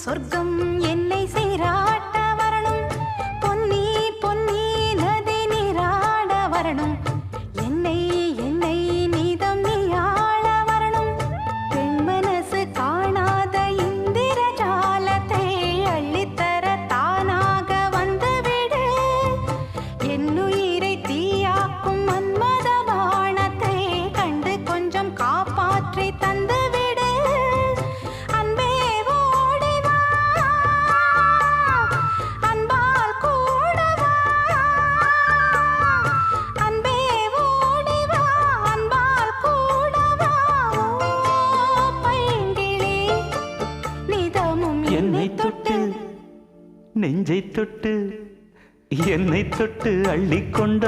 சொர்க்கம் என்னை சீராட்ட வரணும், பொன்னி பொன்னி நதி நீராட வரணும், என்னை என்னை நீதம் நீயாள வரணும். பெண் மனசு காணாத இந்திர ஜாலத்தை அள்ளித்தர தானாக வந்துவிடு. என்னுயிரை தீயாக்கும் மன்மத பாணத்தை கண்டு கொஞ்சம் காப்பாற்றி தந்துவிடு. அன்பே ஓடி வா, அன்பால் கூட வா. அன்பே ஓடி வா, அன்பால் கூட வா. ஓ பைங்கிளி, நிதமும் என்னை தொட்டு நெஞ்சை தொட்டு என்னை தொட்டு அள்ளிக்கொண்ட